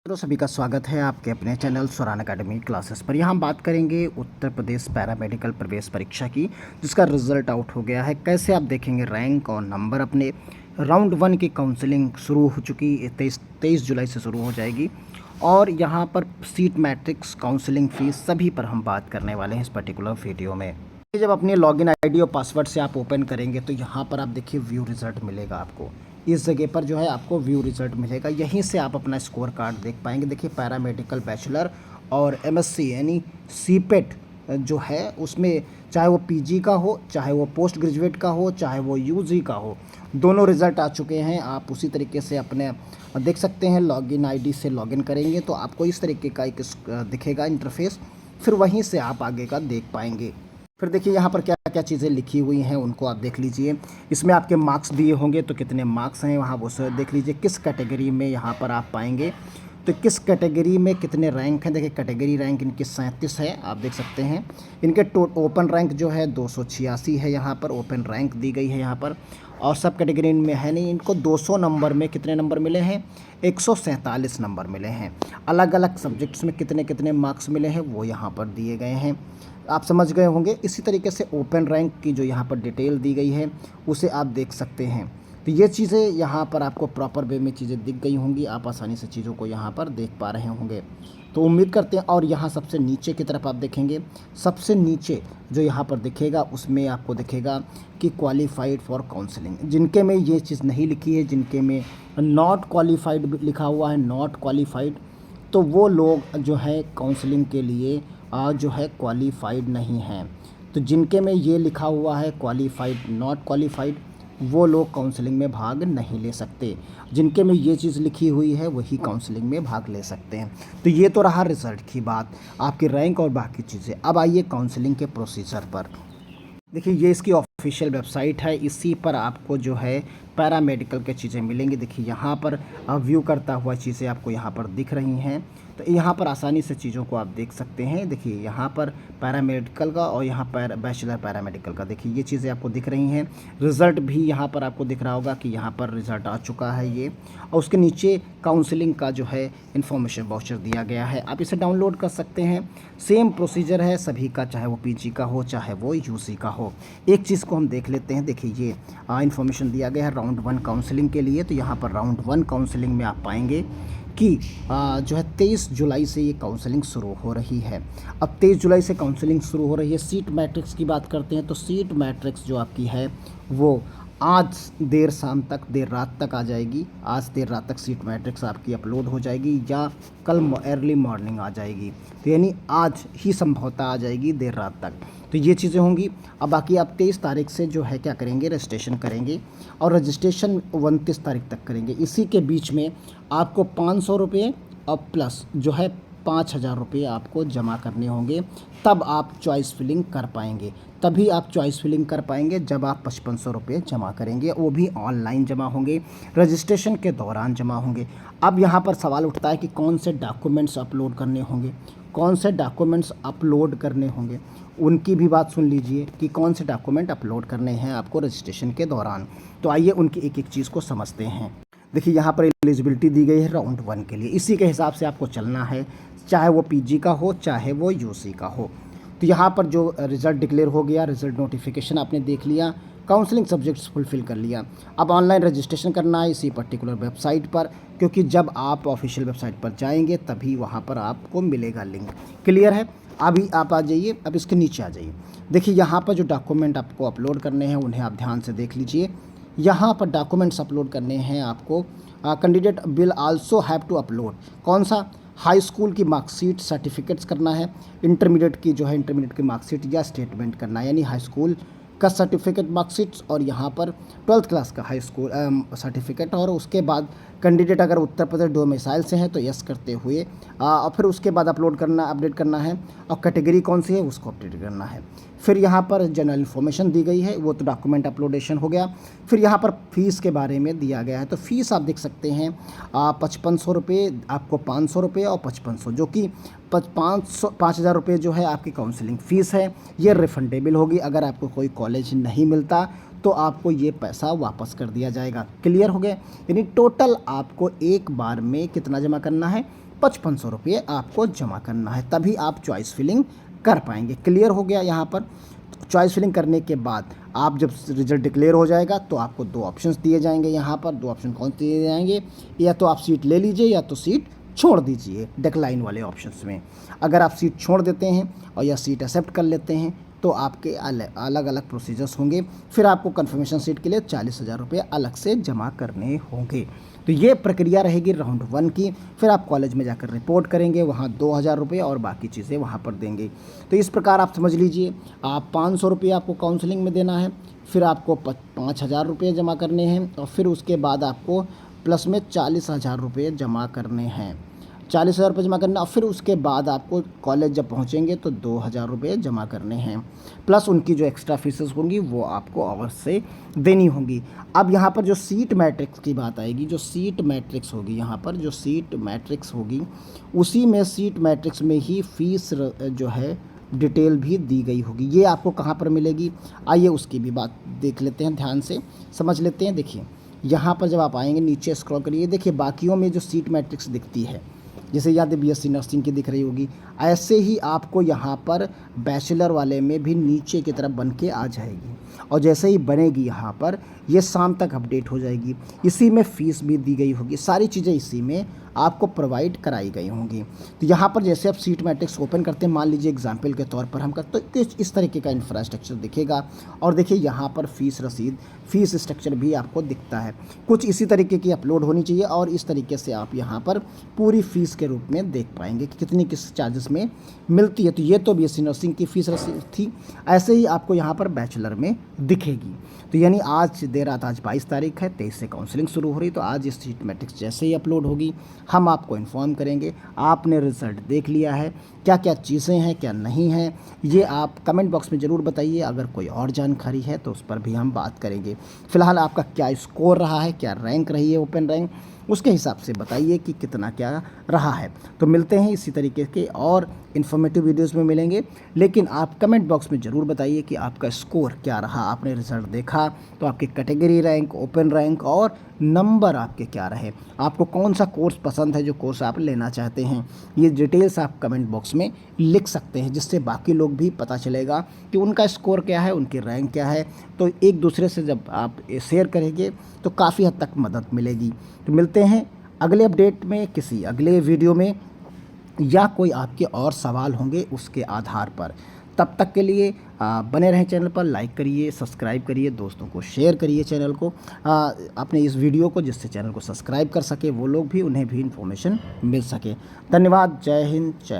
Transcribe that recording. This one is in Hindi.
तो सभी का स्वागत है आपके अपने चैनल सुरान अकेडमी क्लासेस पर। यहाँ हम बात करेंगे उत्तर प्रदेश पैरामेडिकल प्रवेश परीक्षा की, जिसका रिजल्ट आउट हो गया है। कैसे आप देखेंगे रैंक और नंबर अपने। राउंड 1 की काउंसलिंग शुरू हो चुकी, 23 जुलाई से शुरू हो जाएगी। और यहाँ पर सीट मैट्रिक्स, काउंसलिंग फ़ीस सभी पर हम बात करने वाले हैं इस पर्टिकुलर वीडियो में। जब अपनी लॉगिन आईडी और पासवर्ड से आप ओपन करेंगे तो यहाँ पर आप देखिए व्यू रिज़ल्ट मिलेगा आपको। इस जगह पर जो है आपको व्यू रिज़ल्ट मिलेगा, यहीं से आप अपना स्कोर कार्ड देख पाएंगे। देखिए पैरामेडिकल बैचलर और एमएससी यानी सीपेट जो है उसमें, चाहे वो पीजी का हो, चाहे वो पोस्ट ग्रेजुएट का हो, चाहे वो यूजी का हो, दोनों रिज़ल्ट आ चुके हैं। आप उसी तरीके से अपने देख सकते हैं। लॉगिन आईडी से लॉगिन करेंगे तो आपको इस तरीके का एक दिखेगा इंटरफेस, फिर वहीं से आप आगे का देख पाएंगे। फिर देखिए यहाँ पर क्या क्या चीज़ें लिखी हुई हैं उनको आप देख लीजिए। इसमें आपके मार्क्स दिए होंगे तो कितने मार्क्स हैं वहाँ वो देख लीजिए। किस कैटेगरी में यहाँ पर आप पाएंगे, तो किस कैटेगरी में कितने रैंक हैं। देखिए कैटेगरी रैंक इनकी 37 है, आप देख सकते हैं। इनके ओपन रैंक जो है 286 है, यहाँ पर ओपन रैंक दी गई है यहाँ पर। और सब कैटेगरी में है नहीं। इनको 200 नंबर में कितने नंबर मिले हैं, 147 नंबर मिले हैं। अलग अलग सब्जेक्ट्स में कितने कितने मार्क्स मिले हैं वो यहाँ पर दिए गए हैं, आप समझ गए होंगे। इसी तरीके से ओपन रैंक की जो यहाँ पर डिटेल दी गई है उसे आप देख सकते हैं। तो ये चीज़ें यहाँ पर आपको प्रॉपर वे में चीज़ें दिख गई होंगी, आप आसानी से चीज़ों को यहाँ पर देख पा रहे होंगे, तो उम्मीद करते हैं। और यहाँ सबसे नीचे की तरफ आप देखेंगे, सबसे नीचे जो यहाँ पर दिखेगा उसमें आपको दिखेगा कि क्वालिफाइड फॉर काउंसलिंग। जिनके में ये चीज़ नहीं लिखी है, जिनके में नॉट क्वालिफाइड लिखा हुआ है, नॉट क्वालिफाइड, तो वो लोग जो है काउंसलिंग के लिए जो है क्वालिफाइड नहीं हैं। तो जिनके में ये लिखा हुआ है क्वालिफाइड, नॉट क्वालिफाइड, वो लोग काउंसलिंग में भाग नहीं ले सकते। जिनके में ये चीज़ लिखी हुई है वही काउंसलिंग में भाग ले सकते हैं। तो ये तो रहा रिज़ल्ट की बात, आपकी रैंक और बाकी चीज़ें। अब आइए काउंसलिंग के प्रोसीजर पर। देखिए ये इसकी ऑफिशियल वेबसाइट है, इसी पर आपको जो है पैरामेडिकल के चीज़ें मिलेंगी। देखिए यहाँ पर व्यू करता हुआ चीज़ें आपको यहाँ पर दिख रही हैं, तो यहाँ पर आसानी से चीज़ों को आप देख सकते हैं। देखिए यहाँ पर पैरामेडिकल का और यहाँ पर बैचलर पैरामेडिकल का, देखिए ये चीज़ें आपको दिख रही हैं। रिज़ल्ट भी यहाँ पर आपको दिख रहा होगा कि यहाँ पर रिज़ल्ट आ चुका है ये, और उसके नीचे काउंसलिंग का जो है इन्फॉर्मेशन वाउचर दिया गया है, आप इसे डाउनलोड कर सकते हैं। सेम प्रोसीजर है सभी का, चाहे वो पीजी का हो चाहे वो यूजी का हो। एक चीज़ को हम देख लेते हैं। देखिए ये इन्फॉर्मेशन दिया गया है राउंड 1 काउंसलिंग के लिए। तो यहाँ पर राउंड 1 काउंसलिंग में आप पाएंगे कि जो है 23 जुलाई से ये काउंसलिंग शुरू हो रही है। अब 23 जुलाई से काउंसलिंग शुरू हो रही है। सीट मैट्रिक्स की बात करते हैं तो सीट मैट्रिक्स जो आपकी है वो आज देर शाम तक, देर रात तक आ जाएगी। आज देर रात तक सीट मैट्रिक्स आपकी अपलोड हो जाएगी, या कल अर्ली मॉर्निंग आ जाएगी। तो यानी आज ही संभवतः आ जाएगी देर रात तक। तो ये चीज़ें होंगी। अब बाकी आप 23 तारीख से जो है क्या करेंगे, रजिस्ट्रेशन करेंगे, और रजिस्ट्रेशन 29 तारीख तक करेंगे। इसी के बीच में आपको 500 रुपये और प्लस जो है 5,000 रुपये आपको जमा करने होंगे, तब आप चॉइस फिलिंग कर पाएंगे। तभी आप चॉइस फिलिंग कर पाएंगे जब आप 5500 रुपये जमा करेंगे, वो भी ऑनलाइन जमा होंगे, रजिस्ट्रेशन के दौरान जमा होंगे। अब यहाँ पर सवाल उठता है कि कौन से डॉक्यूमेंट्स अपलोड करने होंगे, कौन से डॉक्यूमेंट्स अपलोड करने होंगे। उनकी भी बात सुन लीजिए कि कौन से डॉक्यूमेंट अपलोड करने हैं आपको रजिस्ट्रेशन के दौरान। तो आइए उनकी एक एक चीज़ को समझते हैं। देखिए यहाँ पर एलिजिबिलिटी दी गई है राउंड 1 के लिए, इसी के हिसाब से आपको चलना है, चाहे वो पीजी का हो चाहे वो यूसी का हो। तो यहाँ पर जो रिज़ल्ट डिक्लेयर हो गया, रिज़ल्ट नोटिफिकेशन आपने देख लिया, काउंसलिंग सब्जेक्ट्स फुलफ़िल कर लिया। अब ऑनलाइन रजिस्ट्रेशन करना है इसी पर्टिकुलर वेबसाइट पर, क्योंकि जब आप ऑफिशियल वेबसाइट पर जाएंगे तभी वहाँ पर आपको मिलेगा लिंक। क्लियर है? अभी आप आ जाइए, अब इसके नीचे आ जाइए। देखिए यहाँ पर जो डॉक्यूमेंट आपको अपलोड करने हैं उन्हें आप ध्यान से देख लीजिए। यहाँ पर डॉक्यूमेंट्स अपलोड करने हैं आपको। Candidate will also have to upload, कौन सा, हाई स्कूल की मार्कशीट, सर्टिफिकेट्स करना है, इंटरमीडिएट की जो है इंटरमीडिएट की मार्कशीट या स्टेटमेंट करना है, यानी हाई स्कूल का सर्टिफिकेट मार्कशीट्स, और यहाँ पर 12th क्लास का हाई स्कूल सर्टिफिकेट। और उसके बाद कैंडिडेट अगर उत्तर प्रदेश डोमिसाइल से हैं तो यस करते हुए और फिर उसके बाद अपलोड करना, अपडेट करना है, और कैटेगरी कौन सी है उसको अपडेट करना है। फिर यहाँ पर जनरल इन्फॉर्मेशन दी गई है, वो तो डॉक्यूमेंट अपलोडेशन हो गया। फिर यहाँ पर फ़ीस के बारे में दिया गया है, तो फ़ीस आप देख सकते हैं 5500 रुपये, आपको 500 रुपये और 5500, जो कि 5,000 रुपये जो है आपकी काउंसलिंग फ़ीस है। ये रिफंडेबल होगी, अगर आपको कोई कॉलेज नहीं मिलता तो आपको ये पैसा वापस कर दिया जाएगा। क्लियर हो गया? यानी टोटल आपको एक बार में कितना जमा करना है, 5500 रुपये आपको जमा करना है, तभी आप चॉइस फिलिंग कर पाएंगे। क्लियर हो गया यहाँ पर। चॉइस फिलिंग करने के बाद आप जब रिजल्ट डिक्लेयर हो जाएगा तो आपको दो ऑप्शंस दिए जाएंगे। यहाँ पर दो ऑप्शन कौन से दिए जाएंगे, या तो आप सीट ले लीजिए या तो सीट छोड़ दीजिए डिक्लाइन वाले ऑप्शंस में। अगर आप सीट छोड़ देते हैं और या सीट एक्सेप्ट कर लेते हैं तो आपके अलग अलग प्रोसीजर्स होंगे। फिर आपको कन्फर्मेशन सीट के लिए 40,000 रुपये अलग से जमा करने होंगे। तो ये प्रक्रिया रहेगी राउंड 1 की। फिर आप कॉलेज में जाकर रिपोर्ट करेंगे, वहाँ 2,000 रुपये और बाकी चीज़ें वहाँ पर देंगे। तो इस प्रकार आप समझ लीजिए, आप 500 रुपये आपको काउंसलिंग में देना है, फिर आपको 5,000 रुपये जमा करने हैं और फिर उसके बाद आपको प्लस में 40,000 रुपये जमा करने हैं। 40,000 रुपये जमा करना और फिर उसके बाद आपको कॉलेज जब पहुंचेंगे तो 2,000 रुपये जमा करने हैं, प्लस उनकी जो एक्स्ट्रा फीसेस होंगी वो आपको और से देनी होंगी। अब यहाँ पर जो सीट मैट्रिक्स की बात आएगी, जो सीट मैट्रिक्स होगी, यहाँ पर जो सीट मैट्रिक्स होगी उसी में सीट मैट्रिक्स में ही फ़ीस जो है डिटेल भी दी गई होगी। ये आपको कहाँ पर मिलेगी, आइए उसकी भी बात देख लेते हैं, ध्यान से समझ लेते हैं। देखिए यहाँ पर जब आप आएंगे नीचे स्क्रॉल करिए, देखिए बाकियों में जो सीट मैट्रिक्स दिखती है, जैसे याद है बीएससी नर्सिंग की दिख रही होगी, ऐसे ही आपको यहाँ पर बैचलर वाले में भी नीचे की तरफ बन के आ जाएगी। और जैसे ही बनेगी यहाँ पर ये शाम तक अपडेट हो जाएगी। इसी में फ़ीस भी दी गई होगी, सारी चीज़ें इसी में आपको प्रोवाइड कराई गई होंगी। तो यहाँ पर जैसे आप सीट मैट्रिक्स ओपन करते हैं, मान लीजिए एग्जाम्पल के तौर पर हम करते तो इस तरीके का इंफ्रास्ट्रक्चर दिखेगा। और देखिए यहाँ पर फ़ीस रसीद, फ़ीस स्ट्रक्चर भी आपको दिखता है। कुछ इसी तरीके की अपलोड होनी चाहिए और इस तरीके से आप यहाँ पर पूरी फ़ीस के रूप में देख पाएंगे कि कितनी किस चार्जेस में मिलती है। तो ये तो बीएससी नर्सिंग की फ़ीस रसीद थी, ऐसे ही आपको यहाँ पर बैचलर में दिखेगी। तो यानी आज देर रात, आज 22 तारीख है, 23 से काउंसलिंग शुरू हो रही। तो आज ये सीट मैट्रिक्स जैसे ही अपलोड होगी हम आपको इन्फॉर्म करेंगे। आपने रिज़ल्ट देख लिया है, क्या क्या चीज़ें हैं क्या नहीं हैं, ये आप कमेंट बॉक्स में ज़रूर बताइए। अगर कोई और जानकारी है तो उस पर भी हम बात करेंगे। फ़िलहाल आपका क्या स्कोर रहा है, क्या रैंक रही है ओपन रैंक, उसके हिसाब से बताइए कि कितना क्या रहा है। तो मिलते हैं इसी तरीके के और इन्फॉर्मेटिव वीडियोस में मिलेंगे। लेकिन आप कमेंट बॉक्स में ज़रूर बताइए कि आपका स्कोर क्या रहा, आपने रिज़ल्ट देखा तो आपकी कैटेगरी रैंक, ओपन रैंक और नंबर आपके क्या रहे, आपको कौन सा कोर्स पसंद है, जो कोर्स आप लेना चाहते हैं। ये डिटेल्स आप कमेंट बॉक्स में लिख सकते हैं, जिससे बाकी लोग भी पता चलेगा कि उनका स्कोर क्या है, उनकी रैंक क्या है। तो एक दूसरे से जब आप शेयर करेंगे तो काफ़ी हद तक मदद मिलेगी। तो मिलते हैं अगले अपडेट में, किसी अगले वीडियो में, या कोई आपके और सवाल होंगे उसके आधार पर। तब तक के लिए बने रहें चैनल पर, लाइक करिए, सब्सक्राइब करिए, दोस्तों को शेयर करिए चैनल को, अपने इस वीडियो को, जिससे चैनल को सब्सक्राइब कर सके वो लोग भी, उन्हें भी इन्फॉर्मेशन मिल सके। धन्यवाद। जय हिंद, जय